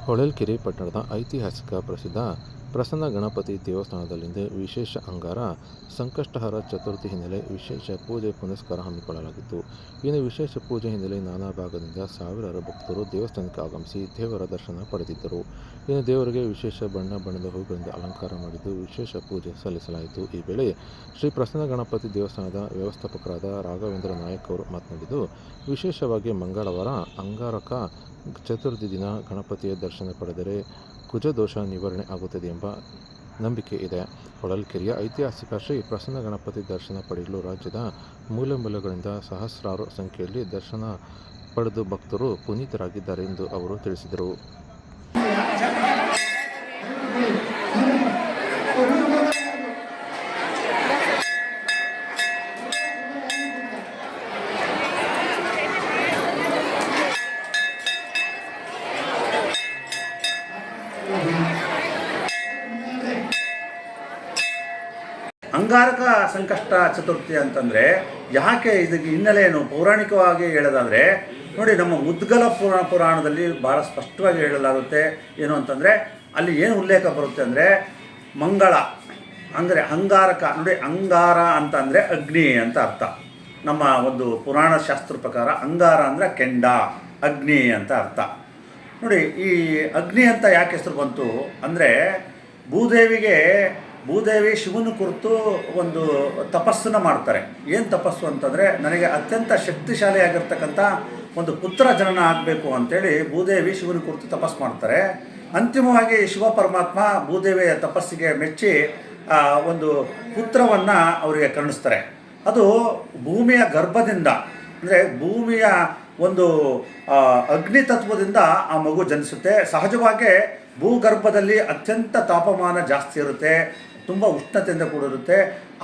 ಹೊಳಲ್ಕೆರೆ ಪಟ್ಟಣದ ಐತಿಹಾಸಿಕ ಪ್ರಸಿದ್ಧ ಪ್ರಸನ್ನ ಗಣಪತಿ ದೇವಸ್ಥಾನದಲ್ಲಿಂದು ವಿಶೇಷ ಅಂಗಾರ ಸಂಕಷ್ಟಹರ ಚತುರ್ಥಿ ಹಿನ್ನೆಲೆ ವಿಶೇಷ ಪೂಜೆ ಪುನಸ್ಕಾರ ಹಮ್ಮಿಕೊಳ್ಳಲಾಗಿತ್ತು. ಇನ್ನು ವಿಶೇಷ ಪೂಜೆ ಹಿನ್ನೆಲೆ ನಾನಾ ಭಾಗದಿಂದ ಸಾವಿರಾರು ಭಕ್ತರು ದೇವಸ್ಥಾನಕ್ಕೆ ಆಗಮಿಸಿ ದೇವರ ದರ್ಶನ ಪಡೆದಿದ್ದರು. ಇನ್ನು ದೇವರಿಗೆ ವಿಶೇಷ ಬಣ್ಣದ ಹೂಗಳಿಂದ ಅಲಂಕಾರ ಮಾಡಿದ್ದು ವಿಶೇಷ ಪೂಜೆ ಸಲ್ಲಿಸಲಾಯಿತು. ಈ ವೇಳೆ ಶ್ರೀ ಪ್ರಸನ್ನ ಗಣಪತಿ ದೇವಸ್ಥಾನದ ವ್ಯವಸ್ಥಾಪಕರಾದ ರಾಘವೇಂದ್ರ ನಾಯಕ್ ಅವರು ಮಾತನಾಡಿದ್ದು, ವಿಶೇಷವಾಗಿ ಮಂಗಳವಾರ ಅಂಗಾರಕ ಚತುರ್ಥಿ ದಿನ ಗಣಪತಿಯ ದರ್ಶನ ಪಡೆದರೆ ಕುಜದೋಷ ನಿವಾರಣೆ ಆಗುತ್ತದೆ ಎಂಬ ನಂಬಿಕೆ ಇದೆ. ಹೊಳಲ್ಕೆರೆಯ ಐತಿಹಾಸಿಕ ಶ್ರೀ ಪ್ರಸನ್ನ ಗಣಪತಿ ದರ್ಶನ ಪಡೆಯಲು ರಾಜ್ಯದ ಮೂಲೆಗಳಿಂದ ಸಹಸ್ರಾರು ಸಂಖ್ಯೆಯಲ್ಲಿ ದರ್ಶನ ಪಡೆದು ಭಕ್ತರು ಪುನೀತರಾಗಿದ್ದಾರೆ ಎಂದು ಅವರು ತಿಳಿಸಿದರು. ಅಂಗಾರಕ ಸಂಕಷ್ಟ ಚತುರ್ಥಿ ಅಂತಂದರೆ ಯಾಕೆ ಇದಕ್ಕೆ ಹಿನ್ನೆಲೆ ಏನು ಪೌರಾಣಿಕವಾಗಿ ಹೇಳೋದಾದರೆ ನೋಡಿ, ನಮ್ಮ ಮುದ್ಗಲ ಪುರಾಣದಲ್ಲಿ ಭಾಳ ಸ್ಪಷ್ಟವಾಗಿ ಹೇಳಲಾಗುತ್ತೆ. ಏನು ಅಂತಂದರೆ ಅಲ್ಲಿ ಏನು ಉಲ್ಲೇಖ ಬರುತ್ತೆ ಅಂದರೆ ಮಂಗಳ ಅಂದರೆ ಅಂಗಾರಕ. ನೋಡಿ, ಅಂಗಾರ ಅಂತಂದರೆ ಅಗ್ನಿ ಅಂತ ಅರ್ಥ. ನಮ್ಮ ಒಂದು ಪುರಾಣ ಶಾಸ್ತ್ರ ಪ್ರಕಾರ ಅಂಗಾರ ಅಂದರೆ ಕೆಂಡ, ಅಗ್ನಿ ಅಂತ ಅರ್ಥ. ನೋಡಿ, ಈ ಅಗ್ನಿ ಅಂತ ಯಾಕೆ ಹೆಸರು ಬಂತು ಅಂದರೆ ಭೂದೇವಿ ಶಿವನ ಕುರಿತು ಒಂದು ತಪಸ್ಸನ್ನು ಮಾಡ್ತಾರೆ. ಏನು ತಪಸ್ಸು ಅಂತಂದರೆ, ನನಗೆ ಅತ್ಯಂತ ಶಕ್ತಿಶಾಲಿಯಾಗಿರ್ತಕ್ಕಂಥ ಒಂದು ಪುತ್ರ ಜನನ ಆಗಬೇಕು ಅಂಥೇಳಿ ಭೂದೇವಿ ಶಿವನ ಕುರಿತು ತಪಸ್ಸು ಮಾಡ್ತಾರೆ. ಅಂತಿಮವಾಗಿ ಶಿವ ಪರಮಾತ್ಮ ಭೂದೇವಿಯ ತಪಸ್ಸಿಗೆ ಮೆಚ್ಚಿ ಒಂದು ಪುತ್ರವನ್ನು ಅವರಿಗೆ ಕರುಣಿಸ್ತಾರೆ. ಅದು ಭೂಮಿಯ ಗರ್ಭದಿಂದ, ಅಂದರೆ ಭೂಮಿಯ ಒಂದು ಅಗ್ನಿ ತತ್ವದಿಂದ ಆ ಮಗು ಜನಿಸುತ್ತೆ. ಸಹಜವಾಗಿ ಭೂಗರ್ಭದಲ್ಲಿ ಅತ್ಯಂತ ತಾಪಮಾನ ಜಾಸ್ತಿ ಇರುತ್ತೆ, ತುಂಬ ಉಷ್ಣತೆಯಿಂದ ಕೂಡಿರುತ್ತೆ.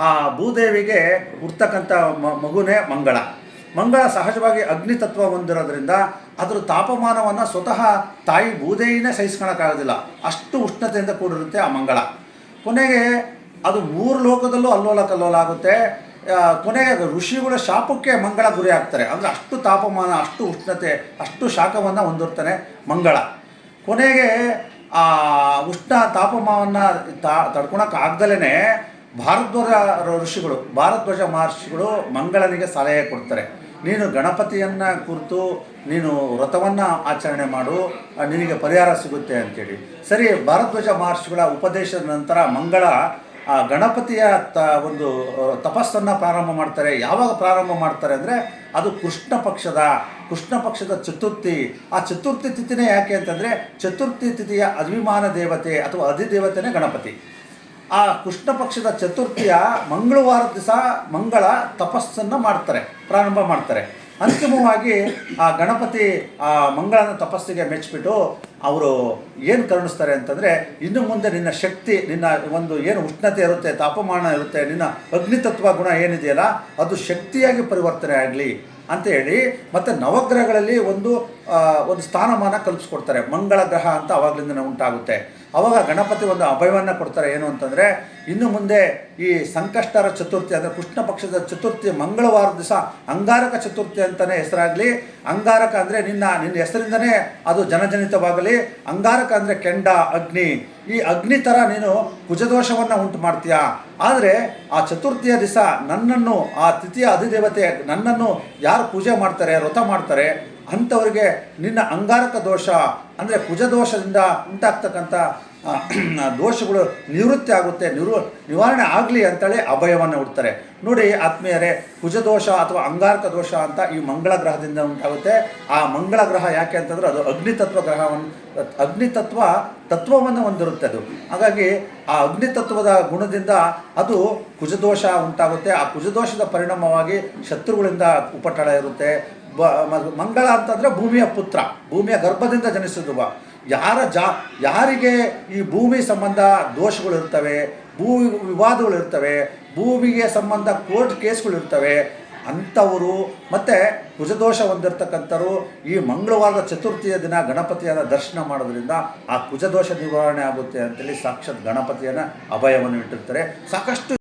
ಆ ಭೂದೇವಿಗೆ ಹುಡ್ತಕ್ಕಂಥ ಮಗುನೇ ಮಂಗಳ ಸಹಜವಾಗಿ ಅಗ್ನಿ ತತ್ವ ಹೊಂದಿರೋದ್ರಿಂದ ಅದರ ತಾಪಮಾನವನ್ನು ಸ್ವತಃ ತಾಯಿ ಭೂದೇವಿನೇ ಸಹಿಸ್ಕೊಳಕ್ಕಾಗೋದಿಲ್ಲ, ಅಷ್ಟು ಉಷ್ಣತೆಯಿಂದ ಕೂಡಿರುತ್ತೆ ಆ ಮಂಗಳ. ಕೊನೆಗೆ ಅದು 3 ಲೋಕದಲ್ಲೂ ಅಲ್ಲೋಲ ಕಲ್ಲೋಲ ಆಗುತ್ತೆ. ಕೊನೆಗೆ ಋಷಿಗಳ ಶಾಪಕ್ಕೆ ಮಂಗಳ ಗುರಿ ಆಗ್ತಾರೆ. ಅಂದರೆ ಅಷ್ಟು ತಾಪಮಾನ, ಅಷ್ಟು ಉಷ್ಣತೆ, ಅಷ್ಟು ಶಾಖವನ್ನು ಹೊಂದಿರ್ತಾನೆ ಮಂಗಳ. ಕೊನೆಗೆ ಆ ಉಷ್ಣ ತಾಪಮಾನವನ್ನು ತಡ್ಕೊಳಕ್ಕಾಗ್ದಲೇ ಭಾರದ್ವಾಜ ಮಹರ್ಷಿಗಳು ಮಂಗಳನಿಗೆ ಸಲಹೆ ಕೊಡ್ತಾರೆ. ನೀನು ಗಣಪತಿಯನ್ನು ಕುರಿತು ನೀನು ವ್ರತವನ್ನು ಆಚರಣೆ ಮಾಡು, ನಿನಗೆ ಪರಿಹಾರ ಸಿಗುತ್ತೆ ಅಂತೇಳಿ. ಸರಿ, ಭಾರದ್ವಾಜ ಮಹರ್ಷಿಗಳ ಉಪದೇಶದ ನಂತರ ಮಂಗಳ ಗಣಪತಿಯ ಒಂದು ತಪಸ್ಸನ್ನು ಪ್ರಾರಂಭ ಮಾಡ್ತಾರೆ. ಯಾವಾಗ ಪ್ರಾರಂಭ ಮಾಡ್ತಾರೆ ಅಂದರೆ ಅದು ಕೃಷ್ಣ ಪಕ್ಷದ ಚತುರ್ಥಿ. ಆ ಚತುರ್ಥಿ ತಿಥಿನೇ ಯಾಕೆ ಅಂತಂದರೆ ಚತುರ್ಥಿ ತಿಥಿಯ ಅಭಿಮಾನ ದೇವತೆ ಅಥವಾ ಅಧಿದೇವತೆನೇ ಗಣಪತಿ. ಆ ಕೃಷ್ಣ ಪಕ್ಷದ ಚತುರ್ಥಿಯ ಮಂಗಳವಾರ ದಿವಸ ಮಂಗಳ ತಪಸ್ಸನ್ನು ಪ್ರಾರಂಭ ಮಾಡ್ತಾರೆ. ಅಂತಿಮವಾಗಿ ಆ ಗಣಪತಿ ಆ ಮಂಗಳನ ತಪಸ್ಸಿಗೆ ಮೆಚ್ಚಿಬಿಟ್ಟು ಅವರು ಏನು ಕರುಣಿಸ್ತಾರೆ ಅಂತಂದರೆ, ಇನ್ನು ಮುಂದೆ ನಿನ್ನ ಶಕ್ತಿ, ನಿನ್ನ ಒಂದು ಏನು ಉಷ್ಣತೆ ಇರುತ್ತೆ, ತಾಪಮಾನ ಇರುತ್ತೆ, ನಿನ್ನ ಅಗ್ನಿತತ್ವ ಗುಣ ಏನಿದೆಯಲ್ಲ ಅದು ಶಕ್ತಿಯಾಗಿ ಪರಿವರ್ತನೆ ಆಗಲಿ ಅಂತ ಹೇಳಿ ಮತ್ತು ನವಗ್ರಹಗಳಲ್ಲಿ ಒಂದು ಸ್ಥಾನಮಾನ ಕಲ್ಪಿಸ್ಕೊಡ್ತಾರೆ. ಮಂಗಳ ಗ್ರಹ ಅಂತ ಆವಾಗಲಿಂದ ಉಂಟಾಗುತ್ತೆ. ಆವಾಗ ಗಣಪತಿ ಒಂದು ಅಭಯವನ್ನು ಕೊಡ್ತಾರೆ. ಏನು ಅಂತಂದರೆ, ಇನ್ನು ಮುಂದೆ ಈ ಸಂಕಷ್ಟರ ಚತುರ್ಥಿ ಅಂದರೆ ಕೃಷ್ಣ ಪಕ್ಷದ ಚತುರ್ಥಿ ಮಂಗಳವಾರ ದಿವಸ ಅಂಗಾರಕ ಚತುರ್ಥಿ ಅಂತಲೇ ಹೆಸರಾಗಲಿ. ಅಂಗಾರಕ ಅಂದರೆ ನಿನ್ನ ಹೆಸರಿಂದನೇ ಅದು ಜನಜನಿತವಾಗಲಿ. ಅಂಗಾರಕ ಅಂದರೆ ಕೆಂಡ, ಅಗ್ನಿ. ಈ ಅಗ್ನಿ ಥರ ನೀನು ಕುಜದೋಷವನ್ನು ಉಂಟು ಮಾಡ್ತೀಯಾ. ಆದರೆ ಆ ಚತುರ್ಥಿಯ ದಿವಸ ನನ್ನನ್ನು, ಆ ತಿಥಿಯ ಅಧಿದೇವತೆ ನನ್ನನ್ನು ಯಾರು ಪೂಜೆ ಮಾಡ್ತಾರೆ, ವ್ರತ ಮಾಡ್ತಾರೆ ಅಂಥವ್ರಿಗೆ ನಿನ್ನ ಅಂಗಾರಕ ದೋಷ ಅಂದರೆ ಕುಜದೋಷದಿಂದ ಉಂಟಾಗ್ತಕ್ಕಂಥ ದೋಷಗಳು ನಿವೃತ್ತಿ ಆಗುತ್ತೆ, ನಿವಾರಣೆ ಆಗಲಿ ಅಂತೇಳಿ ಅಭಯವನ್ನು ಹುಡ್ತಾರೆ. ನೋಡಿ ಆತ್ಮೀಯರೇ, ಕುಜದೋಷ ಅಥವಾ ಅಂಗಾರಕ ದೋಷ ಅಂತ ಈ ಮಂಗಳ ಗ್ರಹದಿಂದ ಉಂಟಾಗುತ್ತೆ. ಆ ಮಂಗಳ ಗ್ರಹ ಯಾಕೆ ಅಂತಂದರೆ ಅದು ತತ್ವವನ್ನು ಹೊಂದಿರುತ್ತೆ ಅದು. ಹಾಗಾಗಿ ಆ ಅಗ್ನಿತತ್ವದ ಗುಣದಿಂದ ಅದು ಕುಜದೋಷ ಉಂಟಾಗುತ್ತೆ. ಆ ಕುಜದೋಷದ ಪರಿಣಾಮವಾಗಿ ಶತ್ರುಗಳಿಂದ ಉಪಟಳ ಇರುತ್ತೆ. ಮಂಗಳ ಅಂತಂದರೆ ಭೂಮಿಯ ಪುತ್ರ, ಭೂಮಿಯ ಗರ್ಭದಿಂದ ಜನಿಸಿದುವ. ಯಾರಿಗೆ ಈ ಭೂಮಿ ಸಂಬಂಧ ದೋಷಗಳಿರ್ತವೆ, ಭೂ ವಿವಾದಗಳಿರ್ತವೆ, ಭೂಮಿಗೆ ಸಂಬಂಧ ಕೋರ್ಟ್ ಕೇಸ್ಗಳಿರ್ತವೆ ಅಂಥವರು ಮತ್ತು ಕುಜದೋಷ ಹೊಂದಿರತಕ್ಕಂಥವ್ರು ಈ ಮಂಗಳವಾರದ ಚತುರ್ಥಿಯ ದಿನ ಗಣಪತಿಯನ್ನು ದರ್ಶನ ಮಾಡೋದ್ರಿಂದ ಆ ಕುಜದೋಷ ನಿವಾರಣೆ ಆಗುತ್ತೆ ಅಂತೇಳಿ ಸಾಕ್ಷಾತ್ ಗಣಪತಿಯನ್ನು ಅಭಯವನ್ನು ಇಟ್ಟಿರ್ತಾರೆ. ಸಾಕಷ್ಟು